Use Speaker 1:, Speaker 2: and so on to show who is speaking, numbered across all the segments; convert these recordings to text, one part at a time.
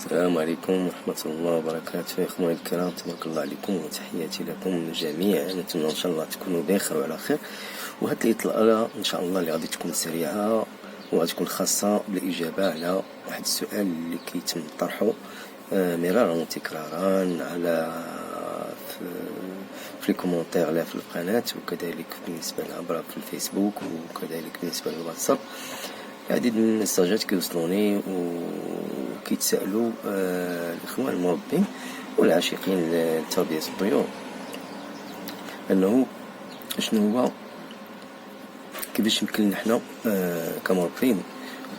Speaker 1: السلام عليكم ورحمة الله وبركاته. يا إخواني الكرام، تبارك الله عليكم وتحياتي لكم جميعا. نتمنى إن شاء الله تكونوا بخير وعلى خير. وهاد الإطلالة إن شاء الله اللي غادي تكون سريعة وغادي تكون خاصة بالإجابة على واحد السؤال اللي كيتم طرحه مرارا وتكرارا على في الكومنتير لا في القناة، وكذلك بالنسبة لعبر في الفيسبوك، وكذلك بالنسبة للواتساب. العديد من المساجات كيوصلوني وكيتسألوا الإخوان المربين والعاشقين لتربية الطيور أنه شنو هو كيفاش يمكن نحنا كمربين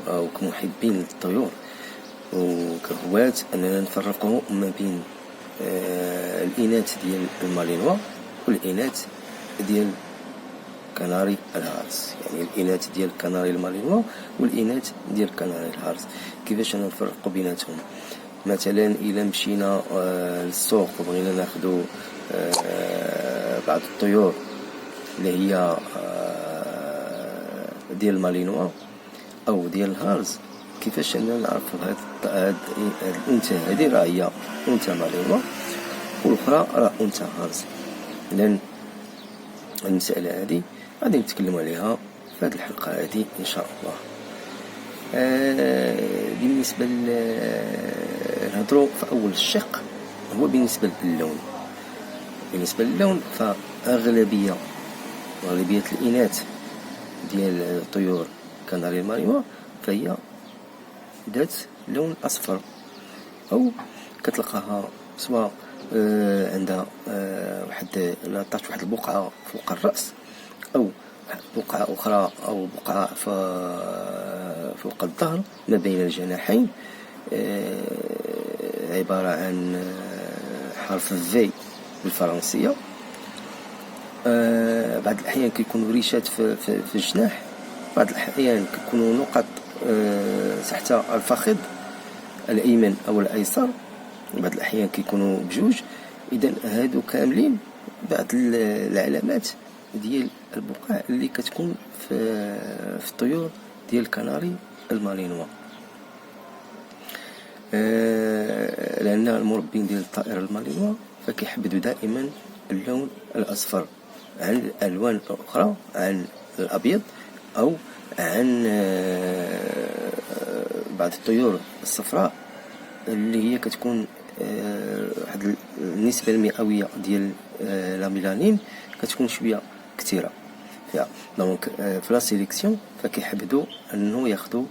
Speaker 1: أو كمحبين للطيور وكهواة أننا نفرقوا ما بين الإناث ديال المالينوا والإناث ديال كناري الهارس، يعني الإناث ديال كناري المالينوا والإناث ديال كناري الهارس. كيفاش نفرقوا بيناتهم؟ مثلا إلا مشينا للسوق وبغينا ناخدو بعض الطيور اللي هي ديال المالينوا أو ديال الهارس، كيفاش أننا نعرفوا هاد الأنثى هذه راه هي أنثى مالينوا والأخرى راه أنثى هارس؟ لأن المسألة هذه غادي نتكلموا عليها في هذه الحلقة هذه إن شاء الله. بالنسبة نهضروا في أول الشق هو بالنسبة للون. بالنسبة للون فأغلبية الإناث ديال الطيور كناري المالينوا فهي ذات لون أصفر، أو كتلقاها سواء عندها واحد لاطاش واحد البقعة فوق الرأس، أو بقعة أخرى أو بقعة فوق الظهر ما بين الجناحين، عبارة عن حرف في بالفرنسية. بعض الأحيان كيكونوا ريشات في الجناح، بعض الأحيان كيكونوا نقط تحت الفخذ الأيمن أو الأيسر، بعض الأحيان كيكونوا بجوج. إذن هادو كاملين بعض العلامات ديال البقع اللي كتكون في الطيور ديال كناري المالينوا. لأن المربين ديال الطائر المالينوا فكيحبدوا دائما اللون الأصفر عن الألوان الأخرى، عن الأبيض أو عن بعض الطيور الصفراء اللي هي كتكون واحد النسبة المئوية ديال لاميلانين كتكون شوية كثيرة فيها. دونك في لا سيليكسيون فكيحبدوا انه ياخذوا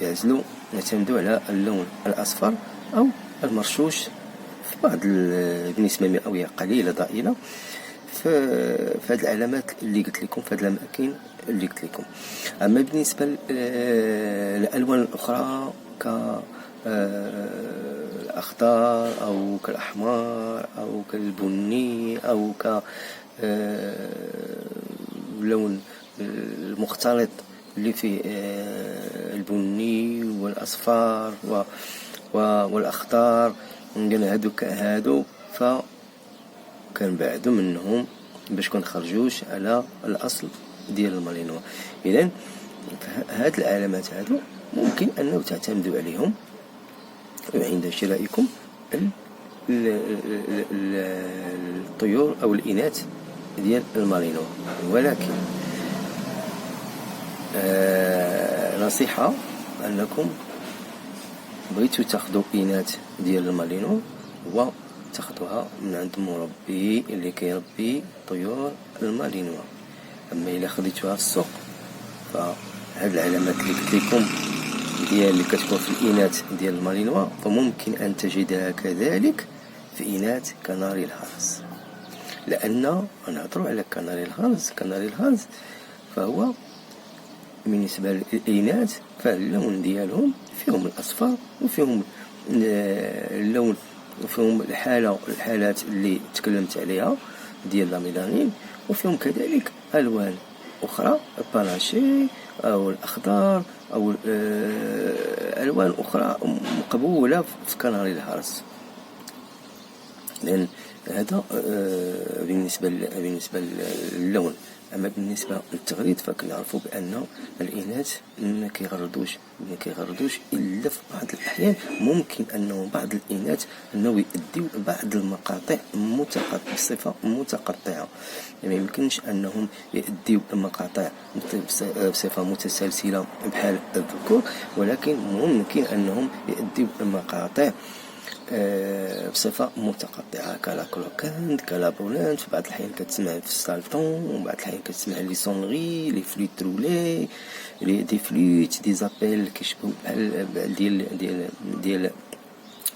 Speaker 1: يعزلوا يعتمدوا على اللون الاصفر او المرشوش في بعض بنسبة مئوية قليلة ضئيلة في هذه العلامات اللي قلت لكم، في هذه الاماكن اللي قلت لكم. اما بالنسبة للالوان الاخرى كالأخضر أو كالأحمر أو كالبني أو كاللون المختلط اللي فيه البني والأصفر والأخضر، هادو فكنبعدوا منهم باش كنخرجوش على الأصل ديال المالينوا. إذن هاد العلامات هادو ممكن أنه تعتمدوا عليهم عند شرائكم الطيور أو الإناث ديال المالينوا. ولكن نصيحة أنكم بغيتوا تاخذوا إناث ديال المالينوا وتاخذوها من عند مربي اللي كيربي طيور المالينوا. أما إلا خديتوها في السوق فهاد العلامات اللي قلت لكم ديال اللي كتكون في الإناث ديال المالينوا فممكن أن تجدها كذلك في إناث كناري الهارس. لأن نهضروا على كناري الهارس فهو بالنسبة للإناث فاللون ديالهم فيهم الأصفر وفيهم اللون وفيهم الحالات اللي تكلمت عليها ديال لاميلانين، وفيهم كذلك ألوان أخرى الباناشي أو الأخضر أو ألوان أخرى مقبولة في كناري الهارس. لأن هذا بالنسبة للون. أما بالنسبة للتغريد فكنعرفوا بأن الإناث ما كيغردوش إلا في بعض الأحيان. ممكن أنه بعض الإناث أنه يؤديو بعض المقاطع بصفة متقطعة، ما يمكنش أنهم يؤديو المقاطع بصفة متسلسلة بحال الذكور، ولكن ممكن أنهم يؤديو المقاطع بصفة متقطعة كلا كلوكاند كلا بولانت. في بعض الأحيان كتسمع في السالطون، وبعض الأحيان كتسمع لي سونغي لي فلوت رولي لي دي فلوت دي زابيل كيشبهوا بحال ديال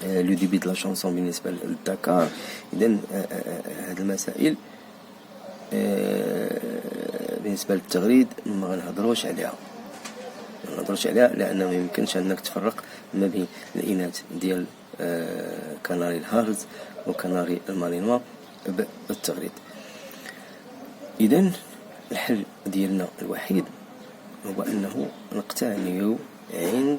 Speaker 1: لو ديبي د لا شانسون بالنسبة للدكار. إذن هاد المسائل بالنسبة للتغريد ما غنهضروش عليها لأنه ما يمكنش أنك تفرق ما بين الإناث ديال كناري الهارز وكناري المالينوا بالتغريد. إذن الحل ديالنا الوحيد هو أنه نقتنيو عند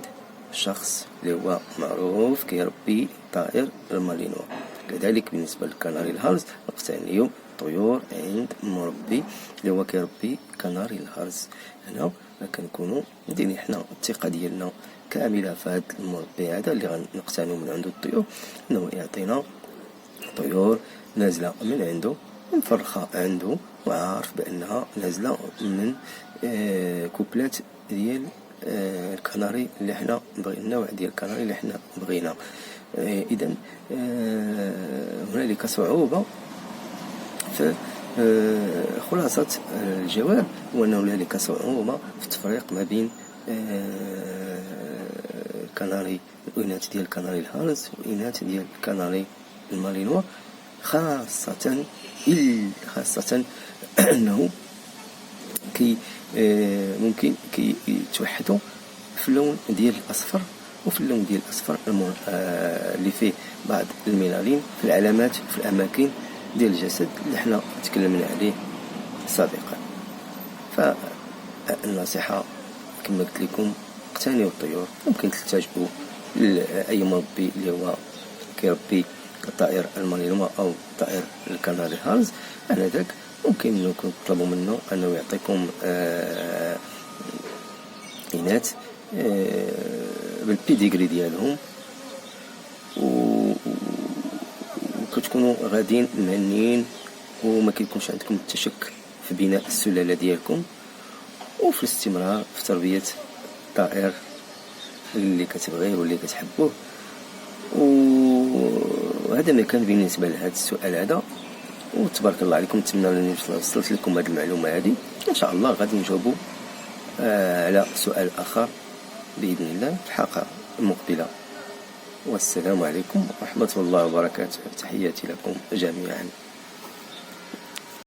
Speaker 1: شخص اللي هو معروف كيربي طائر المالينوا. كذلك بالنسبة للكناري الهارز نقتنيو طيور عند مربي اللي هو كيربي كناري الهارز. هنا كنكونوا مديرين حنا الثقة ديالنا كاملة في هذا المربي هذا اللي غنقتنيو من عنده الطيور، انه يعطينا طيور نازلة من عنده مفرخة عنده وعارف بأنها نازلة من كوبلات ديال الكناري اللي حنا بغينا، النوع ديال الكناري اللي حنا بغينا. إذن هنالك صعوبة في خلاصة الجواب هو أنه هنالك صعوبة في التفريق ما بين كناري الإناث ديال كناري الهارز والإناث ديال كناري المالينوا، خاصة أنه ممكن يتوحدوا في اللون ديال الأصفر وفي اللون ديال الأصفر اللي فيه بعض الميلانين في العلامات في الأماكن ديال الجسد اللي احنا تكلمنا عليه سابقا. فالنصيحة كما قلت لكم اقتنيوا الطيور. ممكن تلتجئوا لأي مربي اللي هو كيربي الطائر المالينوا أو طائر الكناري هارز، على ذاك ممكن أنكم تطلبوا منه أنه يعطيكم إناث بالبيديغري ديالهم، وكتكونوا غاديين مهنيين وما كيكونش عندكم التشك في بناء السلالة ديالكم وفي الاستمرار في تربية الطائر اللي كتبغيه واللي كتحبوه. وهذا ما كان بالنسبة لهذا السؤال هذا، وتبارك الله عليكم. نتمنى انني وصلت لكم هذه المعلومة هذه. ان شاء الله غادي نجاوبوا على سؤال اخر باذن الله في الحلقة المقبلة. والسلام عليكم ورحمة الله وبركاته. تحياتي لكم جميعا.